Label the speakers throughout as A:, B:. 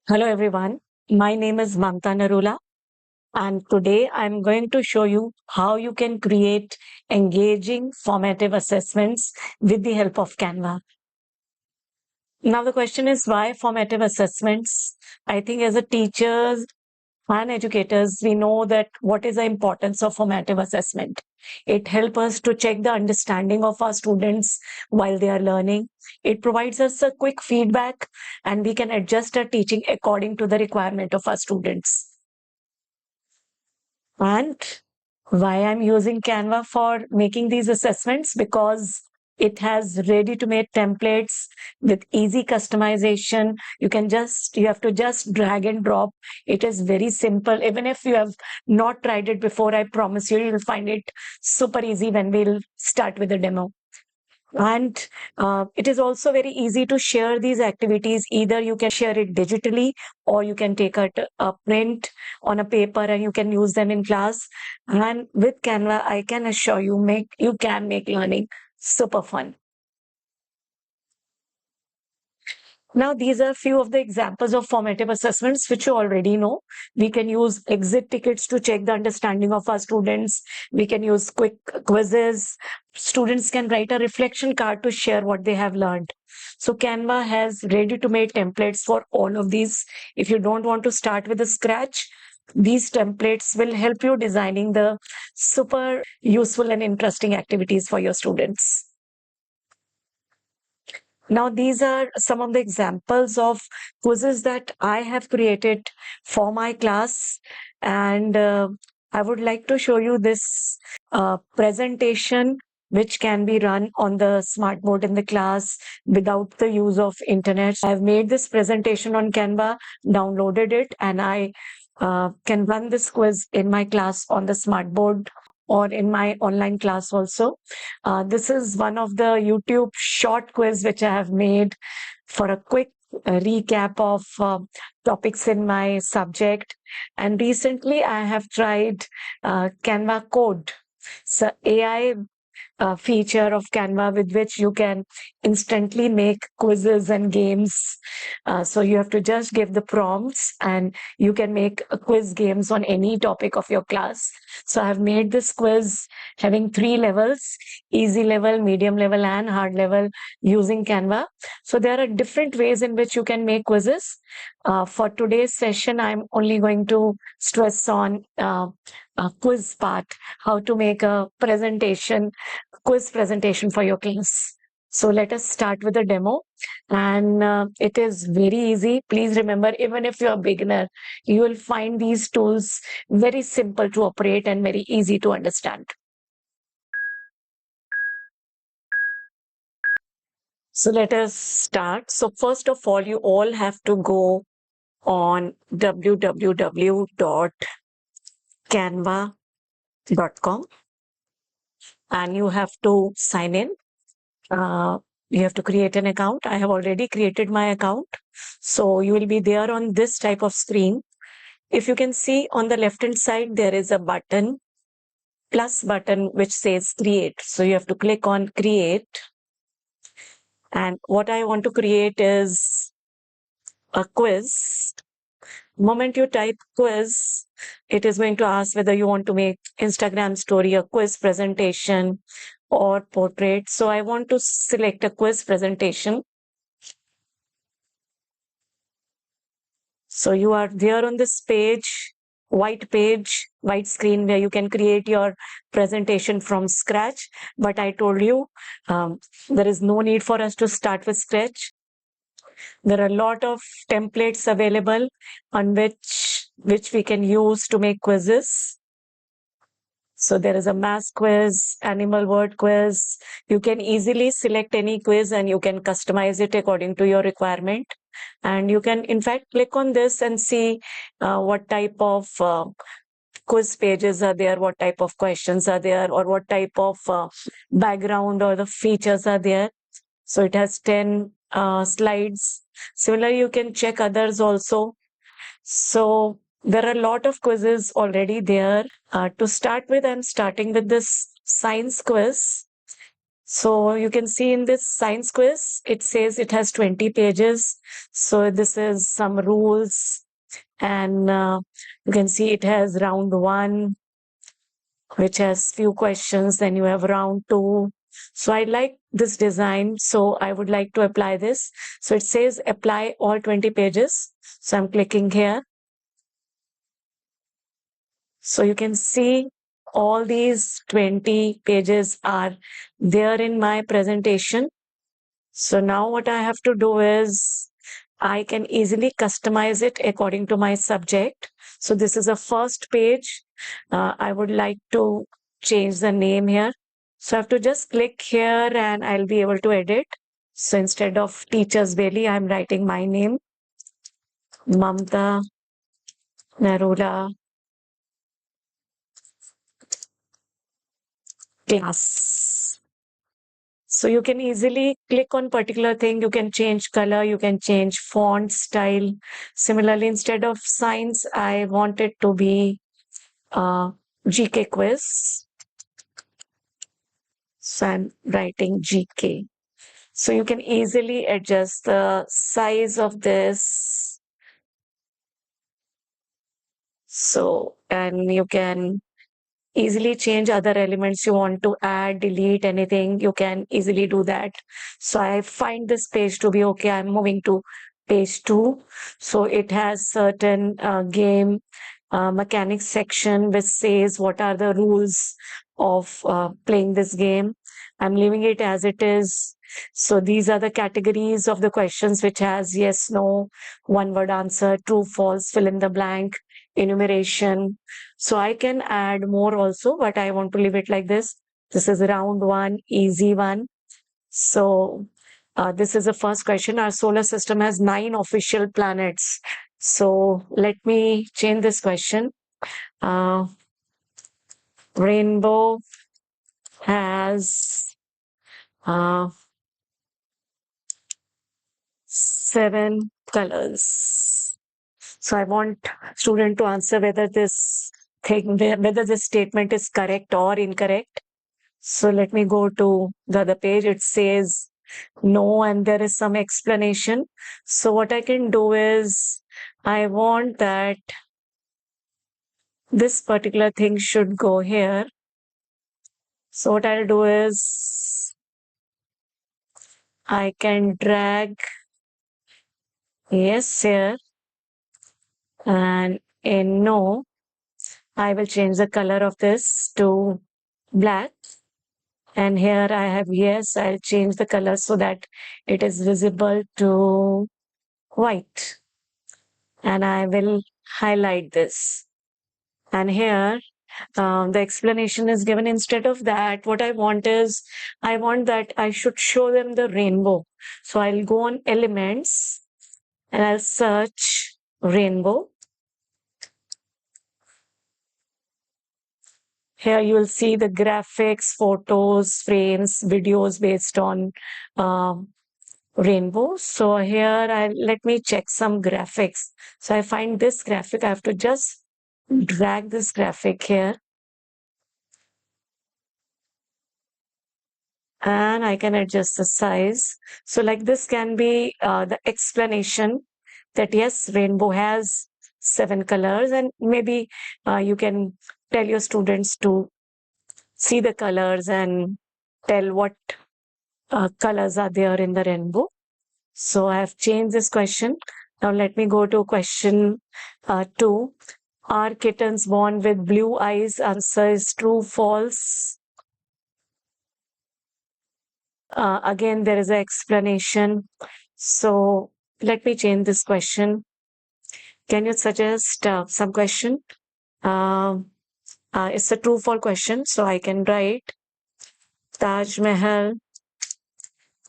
A: Hello everyone, my name is Mamta Narula and today I'm going to show you how you can create engaging formative assessments with the help of Canva. Now the question is why formative assessments? I think as a teachers and educators, we know that what is the importance of formative assessment. It helps us to check the understanding of our students while they are learning. It provides us a quick feedback and we can adjust our teaching according to the requirement of our students. And why I'm using Canva for making these assessments? Because it has ready to make templates with easy customization. You have to just drag and drop. It is very simple. Even if you have not tried it before, I promise you'll find it super easy when we'll start with the demo. And it is also very easy to share these activities. Either you can share it digitally or you can take a print on a paper and you can use them in class. And with Canva, I can assure you, you can make learning super fun. Now, these are a few of the examples of formative assessments which you already know. We can use exit tickets to check the understanding of our students. We can use quick quizzes. Students can write a reflection card to share what they have learned. So Canva has ready-to-made templates for all of these. If you don't want to start with a scratch, these templates will help you designing the super useful and interesting activities for your students. Now, these are some of the examples of quizzes that I have created for my class. And I would like to show you this presentation, which can be run on the smart board in the class without the use of internet. I've made this presentation on Canva, downloaded it, and I can run this quiz in my class on the smart board or in my online class also. This is one of the YouTube short quiz which I have made for a quick recap of topics in my subject. And recently I have tried Canva Code. So AI feature of Canva with which you can instantly make quizzes and games. So you have to just give the prompts and you can make quiz games on any topic of your class. So I have made this quiz having 3 levels: easy level, medium level, and hard level using Canva. So there are different ways in which you can make quizzes. For today's session, I'm only going to stress on a quiz part, how to make a quiz presentation for your class. So let us start with a demo. And it is very easy. Please remember, even if you're a beginner, you will find these tools very simple to operate and very easy to understand. So let us start. So first of all, you all have to go on www.canva.com and you have to sign in. You have to create an account. I have already created my account. So you will be there on this type of screen. If you can see on the left hand side, there is a button, plus button, which says create. So you have to click on create. And what I want to create is a quiz. Moment you type quiz, it is going to ask whether you want to make Instagram story, a quiz presentation, or portrait. So I want to select a quiz presentation. So you are there on this page, white screen, where you can create your presentation from scratch. But I told you there is no need for us to start with scratch. There are a lot of templates available on which we can use to make quizzes. So there is a math quiz, animal word quiz. You can easily select any quiz and you can customize it according to your requirement. And you can, in fact, click on this and see what type of quiz pages are there, what type of questions are there, or what type of background or the features are there. So it has 10 slides. Similarly, you can check others also. So there are a lot of quizzes already there. To start with, I'm starting with this science quiz. So you can see in this science quiz, it says it has 20 pages. So this is some rules, and you can see it has round one, which has few questions. Then you have round two. So I like this design. So I would like to apply this. So it says apply all 20 pages. So I'm clicking here. So you can see all these 20 pages are there in my presentation. So now what I have to do is I can easily customize it according to my subject. So this is a first page. I would like to change the name here. So I have to just click here and I'll be able to edit. So instead of Teachers Bailey, I'm writing my name, Mamta Narula class. So you can easily click on particular thing. You can change color, you can change font style. Similarly, instead of science, I want it to be GK quiz. So I'm writing GK. So you can easily adjust the size of this. So, and you can easily change other elements you want to add, delete anything. You can easily do that. So I find this page to be okay. I'm moving to page 2. So it has certain game mechanics section which says what are the rules of playing this game. I'm leaving it as it is. So these are the categories of the questions which has yes, no, one word answer, true, false, fill in the blank, enumeration. So I can add more also, but I want to leave it like this. This is round one, easy one. So this is the first question. Our solar system has 9 official planets. So let me change this question. Rainbow has uh, 7 colors. So I want student to answer whether this whether this statement is correct or incorrect. So let me go to the other page. It says no, and there is some explanation. So what I can do is I want that this particular thing should go here. So what I'll do is I can drag yes here, and in no, I will change the color of this to black. And here I have yes, I'll change the color so that it is visible to white. And I will highlight this. And here the explanation is given. Instead of that, what I want is, I want that I should show them the rainbow. So I'll go on elements and I'll search rainbow. Here you will see the graphics, photos, frames, videos based on rainbow. So here let me check some graphics. So I find this graphic. I have to just drag this graphic here. And I can adjust the size. So like this can be the explanation that yes, rainbow has 7 colors, and maybe you can tell your students to see the colors and tell what colors are there in the rainbow. So I have changed this question. Now let me go to question 2. Are kittens born with blue eyes? Answer is true, false. Again, there is an explanation. So let me change this question. Can you suggest some question? It's a true false question. So I can write Taj Mahal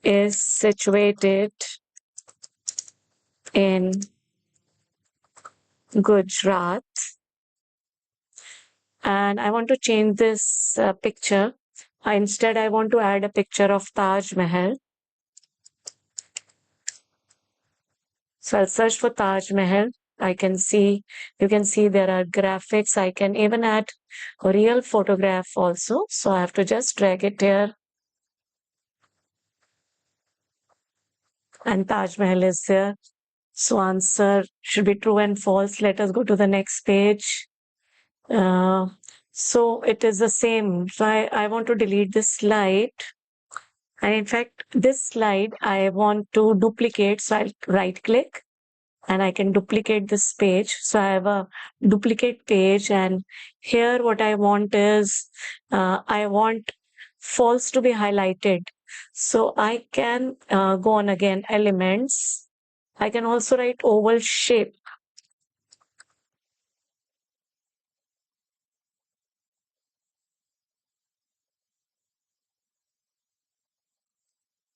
A: is situated in Gujarat. And I want to change this picture. Instead, I want to add a picture of Taj Mahal. So I'll search for Taj Mahal. You can see there are graphics. I can even add a real photograph also. So I have to just drag it here. and Taj Mahal is there. So answer should be true and false. Let us go to the next page. So it is the same. So I want to delete this slide. And in fact, this slide I want to duplicate. So I'll right click and I can duplicate this page. So I have a duplicate page, and here what I want is I want false to be highlighted. So I can go on again, elements. I can also write oval shape.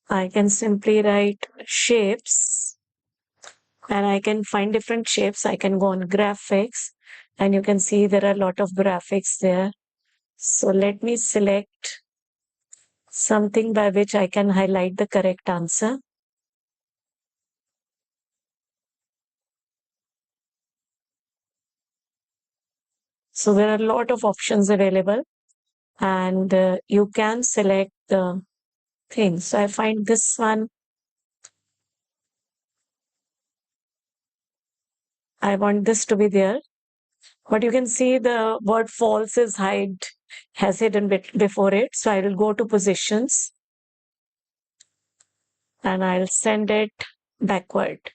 A: I can simply write shapes, and I can find different shapes. I can go on graphics, and you can see there are a lot of graphics there. So let me select something by which I can highlight the correct answer. So there are a lot of options available, and you can select the thing. So I find this one. I want this to be there, but you can see the word false is has hidden bit before it. So I will go to positions and I'll send it backward.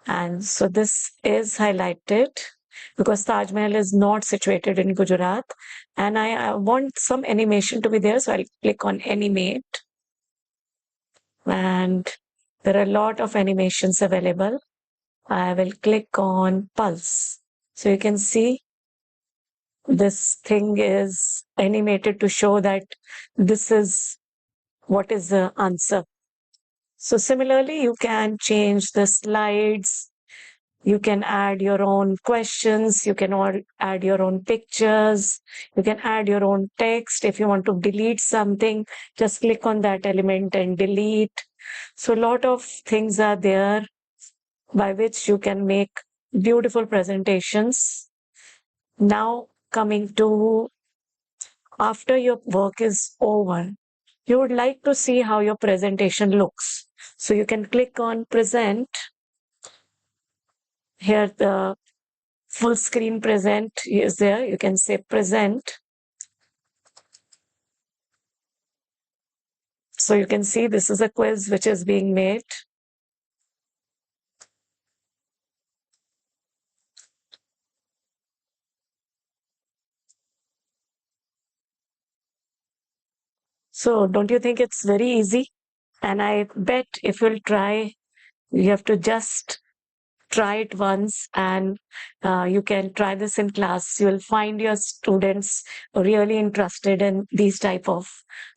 A: And so this is highlighted because Taj Mahal is not situated in Gujarat. And I want some animation to be there. So I'll click on animate. And there are a lot of animations available. I will click on pulse. So you can see this thing is animated to show that this is what is the answer. So similarly, you can change the slides. You can add your own questions. You can add your own pictures. You can add your own text. If you want to delete something, just click on that element and delete. So a lot of things are there by which you can make beautiful presentations. Now coming to after your work is over, you would like to see how your presentation looks. So you can click on present. Here the full screen present is there. You can say present. So you can see this is a quiz which is being made. So don't you think it's very easy? And I bet if you'll try, you have to just try it once, and you can try this in class. You'll find your students really interested in these type of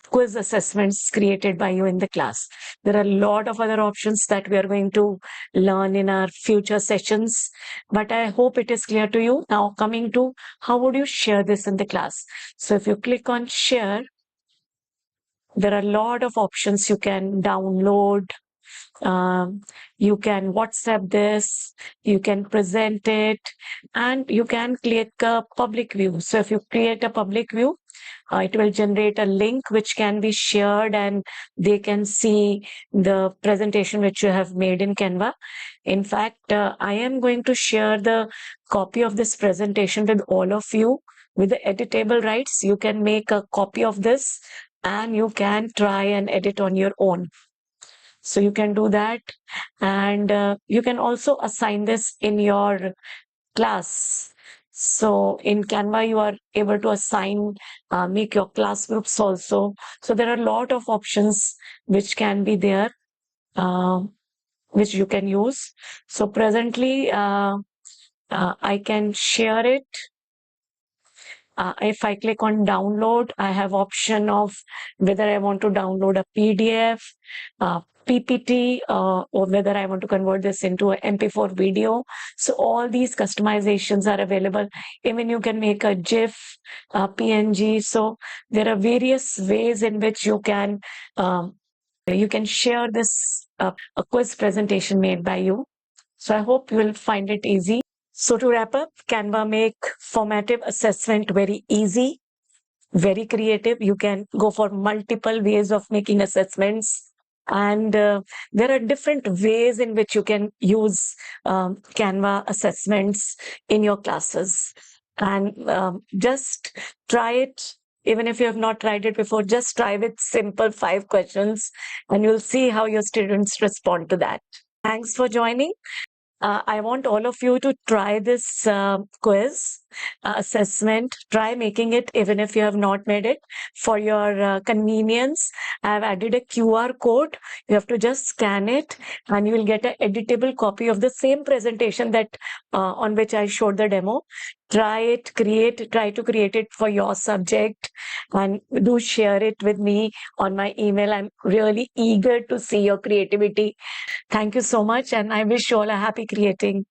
A: quiz assessments created by you in the class. There are a lot of other options that we are going to learn in our future sessions, but I hope it is clear to you. Now coming to how would you share this in the class. So if you click on share, there are a lot of options. You can download, you can WhatsApp this, you can present it, and you can create a public view. So if you create a public view, it will generate a link which can be shared and they can see the presentation which you have made in Canva. In fact, I am going to share the copy of this presentation with all of you with the editable rights. You can make a copy of this and you can try and edit on your own. So you can do that, and you can also assign this in your class. So in Canva, you are able to assign, make your class groups also. So there are a lot of options which can be there, uh, which you can use. So presently, I can share it. If I click on download, I have option of whether I want to download a PDF, PPT, or whether I want to convert this into an MP4 video. So all these customizations are available. Even you can make a GIF, PNG. So there are various ways in which you can share this a quiz presentation made by you. So I hope you will find it easy. So to wrap up, Canva make formative assessment very easy, very creative. You can go for multiple ways of making assessments. And there are different ways in which you can use Canva assessments in your classes. And just try it. Even if you have not tried it before, just try with simple 5 questions and you'll see how your students respond to that. Thanks for joining. I want all of you to try this quiz assessment. Try making it, even if you have not made it. For your convenience, I have added a QR code. You have to just scan it, and you will get an editable copy of the same presentation that on which I showed the demo. Try to create it for your subject, and do share it with me on my email. I'm really eager to see your creativity. Thank you so much, and I wish you all a happy creating.